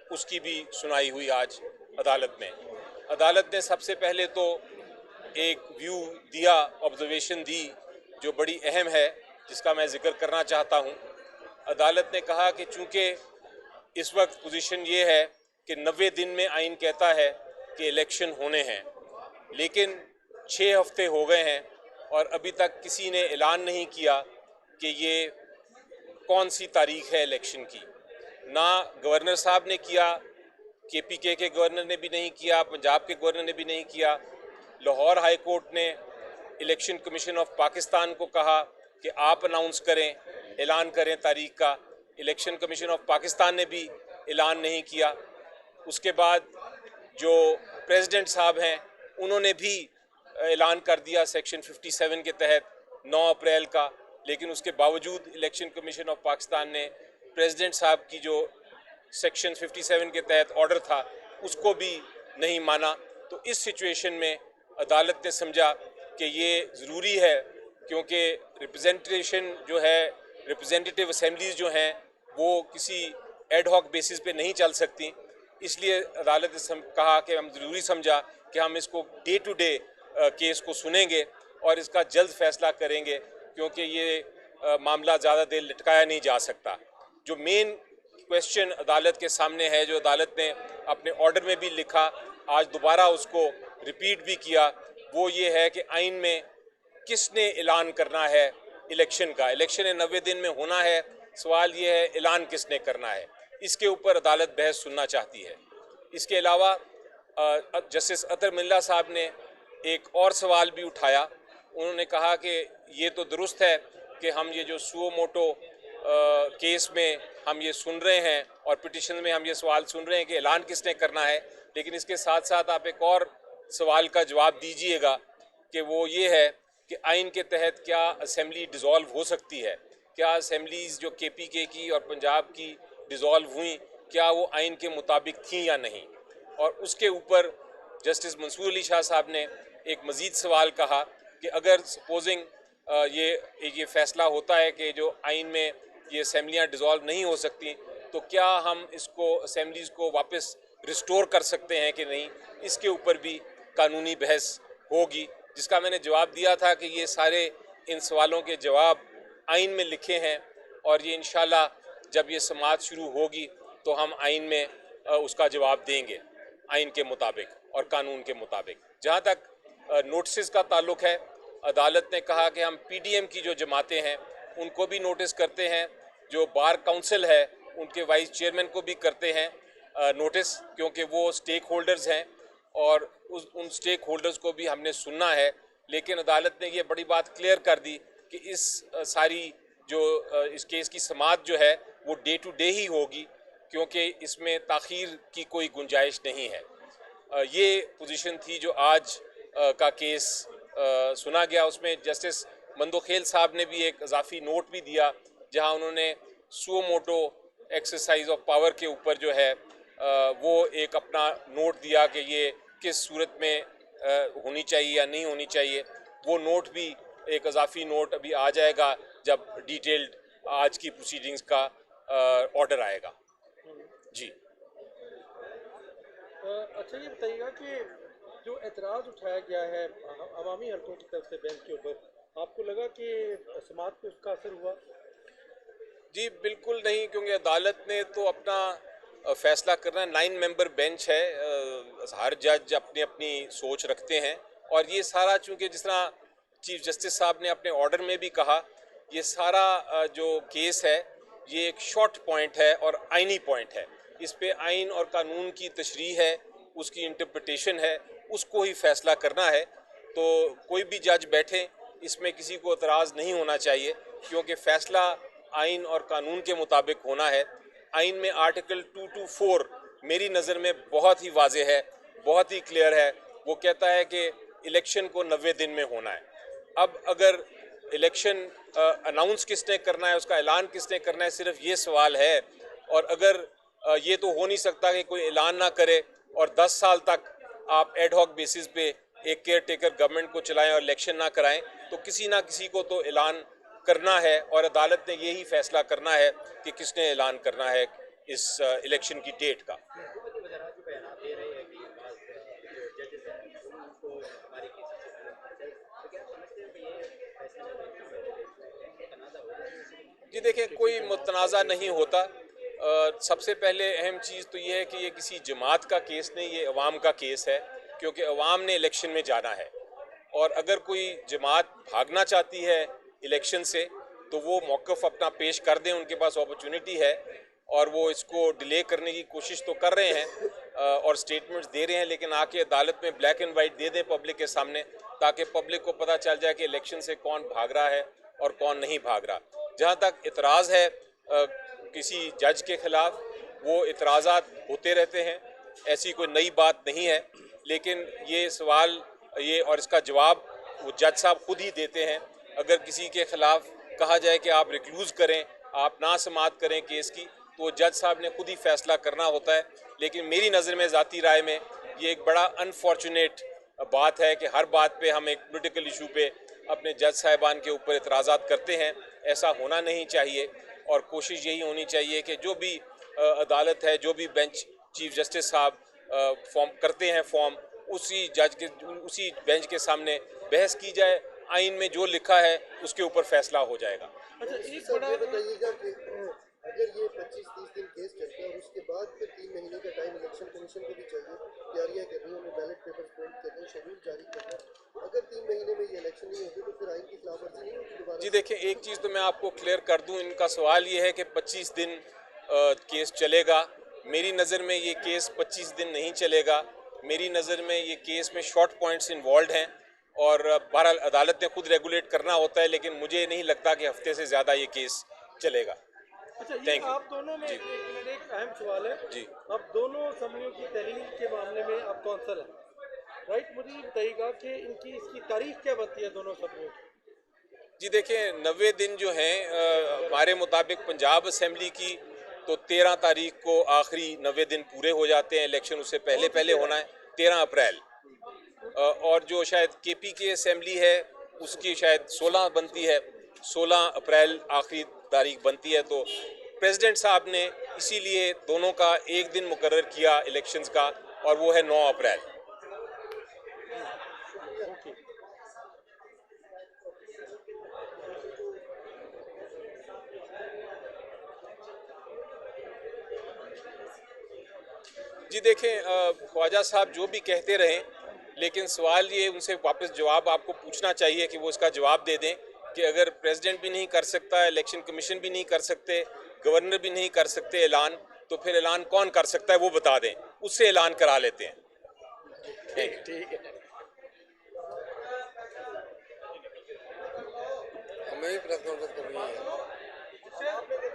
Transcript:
उसकी भी सुनाई हुई आज अदालत में। अदालत ने सबसे पहले तो एक व्यू दिया, ऑब्जर्वेशन दी जो बड़ी अहम है, जिसका मैं जिक्र करना चाहता हूँ। अदालत ने कहा कि चूँकि इस वक्त पोजीशन ये है कि 90 दिन में आइन कहता है कि इलेक्शन होने हैं, लेकिन 6 हफ्ते हो गए हैं और अभी तक किसी ने ऐलान नहीं किया कि ये कौन सी तारीख है इलेक्शन की। ना गवर्नर साहब ने किया, KPK के गवर्नर ने भी नहीं किया, पंजाब के गवर्नर ने भी नहीं किया। लाहौर हाई कोर्ट ने इलेक्शन कमीशन ऑफ पाकिस्तान को कहा कि आप अनाउंस करें, ऐलान करें तारीख का। इलेक्शन कमीशन ऑफ पाकिस्तान ने भी ऐलान नहीं किया। उसके बाद जो प्रेसिडेंट साहब हैं उन्होंने भी ऐलान कर दिया सेक्शन 57 के तहत 9 अप्रैल का, लेकिन उसके बावजूद इलेक्शन कमीशन ऑफ पाकिस्तान ने प्रेसिडेंट साहब की जो सेक्शन 57 के तहत ऑर्डर था उसको भी नहीं माना। तो इस सिचुएशन में अदालत ने समझा कि ये ज़रूरी है, क्योंकि रिप्रेजेंटेशन जो है, रिप्रेजेंटेटिव असेंबलीज जो हैं वो किसी एड हॉक बेसिस पे नहीं चल सकती। इसलिए अदालत ने कहा कि हम ज़रूरी समझा कि हम इसको डे टू डे केस को सुनेंगे और इसका जल्द फैसला करेंगे, क्योंकि ये मामला ज़्यादा देर लटकाया नहीं जा सकता। जो मेन क्वेश्चन अदालत के सामने है, जो अदालत ने अपने ऑर्डर में भी लिखा, आज दोबारा उसको रिपीट भी किया, वो ये है कि आइन में किसने ऐलान करना है इलेक्शन का। इलेक्शन 90 दिन में होना है, सवाल ये है ऐलान किसने करना है। इसके ऊपर अदालत बहस सुनना चाहती है। इसके अलावा जस्टिस अतर मिल्ला साहब ने एक और सवाल भी उठाया। उन्होंने कहा कि ये तो दुरुस्त है कि हम ये जो सुओ मोटो केस में हम ये सुन रहे हैं और पिटिशन में हम ये सवाल सुन रहे हैं कि ऐलान किसने करना है, लेकिन इसके साथ साथ आप एक और सवाल का जवाब दीजिएगा कि वो ये है कि आइन के तहत क्या असेंबली डिज़ोल्व हो सकती है। क्या असेंबलीज़ जो KPK की और पंजाब की डिज़ोल्व हुई, क्या वो आइन के मुताबिक थी या नहीं। और उसके ऊपर जस्टिस मंसूर अली शाह साहब ने एक मज़ीद सवाल कहा कि अगर सपोजिंग ये फ़ैसला होता है कि जो आइन में ये असेंबलियाँ डिज़ोल्व नहीं हो सकती, तो क्या हम इसको असेंबलीज़ को वापस रिस्टोर कर सकते हैं कि नहीं। इसके ऊपर भी कानूनी बहस होगी, जिसका मैंने जवाब दिया था कि ये सारे इन सवालों के जवाब आइन में लिखे हैं और ये इंशाल्लाह जब ये समाअत शुरू होगी तो हम आइन में उसका जवाब देंगे आइन के मुताबिक और कानून के मुताबिक। जहाँ तक नोटिस का ताल्लुक है, अदालत ने कहा कि हम PDM की जो जमातें हैं उनको भी नोटिस करते हैं, जो बार काउंसिल है उनके वाइस चेयरमैन को भी करते हैं नोटिस, क्योंकि वो स्टेक होल्डर्स हैं और उन स्टेक होल्डर्स को भी हमने सुनना है। लेकिन अदालत ने ये बड़ी बात क्लियर कर दी कि इस सारी जो इस केस की समाअत जो है वो डे टू डे ही होगी, क्योंकि इसमें ताख़ीर की कोई गुंजाइश नहीं है। ये पोजीशन थी जो आज का केस सुना गया। उसमें जस्टिस मंदोखेल साहब ने भी एक इजाफी नोट भी दिया, जहां उन्होंने suo motu exercise of power के ऊपर जो है वो एक अपना नोट दिया कि ये किस सूरत में होनी चाहिए या नहीं होनी चाहिए। वो नोट भी एक इजाफी नोट अभी आ जाएगा जब डिटेल्ड आज की प्रोसीडिंग्स का ऑर्डर आएगा। जी अच्छा, ये बताइएगा कि जो एतराज़ उठाया गया है अवामी हलकों की तरफ से बेंच के ऊपर, आपको लगा कि समाअत पे उसका असर हुआ? जी बिल्कुल नहीं, क्योंकि अदालत ने तो अपना फैसला करना है। 9 मेंबर बेंच है, हर जज अपनी अपनी सोच रखते हैं और ये सारा, चूँकि जिस तरह चीफ जस्टिस साहब ने अपने ऑर्डर में भी कहा, ये सारा जो केस है ये एक शॉर्ट पॉइंट है और आइनी पॉइंट है। इस पे आइन और कानून की तशरीह है, उसकी इंटरप्रिटेशन है, उसको ही फैसला करना है। तो कोई भी जज बैठे, इसमें किसी को एतराज़ नहीं होना चाहिए, क्योंकि फ़ैसला आइन और कानून के मुताबिक होना है। आइन में आर्टिकल 224 मेरी नज़र में बहुत ही वाज़े है, बहुत ही क्लियर है। वो कहता है कि इलेक्शन को 90 दिन में होना है। अब अगर इलेक्शन अनाउंस किसने करना है, उसका ऐलान किसने करना है, सिर्फ ये सवाल है। और अगर ये तो हो नहीं सकता कि कोई ऐलान ना करे और 10 साल तक आप एड हॉक बेसिस पे एक केयर टेकर गवर्नमेंट को चलाएं और इलेक्शन ना कराएं, तो किसी ना किसी को तो ऐलान करना है और अदालत ने यही फैसला करना है कि किसने ऐलान करना है इस इलेक्शन की डेट का। जी देखिए, कोई मुतनाज़ा नहीं होता। सबसे पहले अहम चीज़ तो ये है कि ये किसी जमात का केस नहीं, ये अवाम का केस है, क्योंकि अवाम ने इलेक्शन में जाना है। और अगर कोई जमात भागना चाहती है इलेक्शन से, तो वो मौक़िफ़ अपना पेश कर दें, उनके पास अपॉर्चुनिटी है और वो इसको डिले करने की कोशिश तो कर रहे हैं और स्टेटमेंट्स दे रहे हैं, लेकिन आके अदालत में ब्लैक एंड वाइट दे दें पब्लिक के सामने, ताकि पब्लिक को पता चल जाए कि इलेक्शन से कौन भाग रहा है और कौन नहीं भाग रहा। जहाँ तक इतराज़ है किसी जज के ख़िलाफ़, वो इतराज़ात होते रहते हैं, ऐसी कोई नई बात नहीं है, लेकिन ये सवाल ये और इसका जवाब वो जज साहब खुद ही देते हैं। अगर किसी के ख़िलाफ़ कहा जाए कि आप रिक्लूज़ करें, आप ना समाअत करें केस की, तो जज साहब ने खुद ही फैसला करना होता है। लेकिन मेरी नज़र में, ज़ाती राय में, ये एक बड़ा अनफॉर्चुनेट बात है कि हर बात पे हम एक पॉलिटिकल इशू पे अपने जज साहिबान के ऊपर इतराज़ात करते हैं। ऐसा होना नहीं चाहिए और कोशिश यही होनी चाहिए कि जो भी अदालत है, जो भी बेंच चीफ जस्टिस साहब फॉर्म करते हैं फॉर्म, उसी बेंच के सामने बहस की जाए, आइन में जो लिखा है उसके ऊपर फैसला हो जाएगा। अच्छा, एक सर बड़ा ये बताइएगा कि अगर ये 25-30 दिन केस चलता है और उसके बाद फिर 3 महीने का टाइम इलेक्शन कमीशन को भी चाहिए, तैयारियां करनी है, उन्हें बैलेट पेपर प्रिंट करने, शेड्यूल जारी करना, अगर 3 महीने में ये इलेक्शन नहीं होगी तो फिर आइन की खिलाफवर्जी नहीं होगी दोबारा? जी देखिए, एक चीज़ तो मैं आपको क्लियर कर दूं, इनका सवाल ये है कि 25 दिन केस चलेगा। मेरी नज़र में ये केस 25 दिन नहीं चलेगा। मेरी नज़र में ये केस में शॉर्ट पॉइंट्स इन्वॉल्व हैं और बहरहाल अदालत ने खुद रेगुलेट करना होता है, लेकिन मुझे नहीं लगता कि हफ्ते से ज़्यादा ये केस चलेगा। अच्छा, ये थैंक यू। आप दोनों में जी। एक मिनट, एक अहम सवाल है। जी। आप दोनों असम्बलियों की तहलील के मामले में आप कौंसल हैं, राइट? मुझे ये बताइएगा कि इनकी इसकी तारीख क्या बनती है दोनों असम्बलियों की? जी देखिए, 90 दिन जो हैं हमारे मुताबिक पंजाब असम्बली की, तो 13 तारीख को आखिरी 90 दिन पूरे हो जाते हैं। इलेक्शन उससे पहले पहले होना है, 13 अप्रैल। और जो शायद केपी की असम्बली है, उसकी शायद 16 बनती है, 16 अप्रैल आखिरी तारीख बनती है। तो प्रेसिडेंट साहब ने इसीलिए दोनों का एक दिन मुकर्रर किया इलेक्शंस का, और वो है 9 अप्रैल। जी देखें, ख्वाजा साहब जो भी कहते रहें, लेकिन सवाल ये उनसे वापस जवाब आपको पूछना चाहिए कि वो इसका जवाब दे दें कि अगर प्रेसिडेंट भी नहीं कर सकता, इलेक्शन कमीशन भी नहीं कर सकते, गवर्नर भी नहीं कर सकते ऐलान, तो फिर ऐलान कौन कर सकता है वो बता दें, उससे ऐलान करा लेते हैं। ठीक है। हमें भी प्रेस कॉन्फ्रेंस करनी है।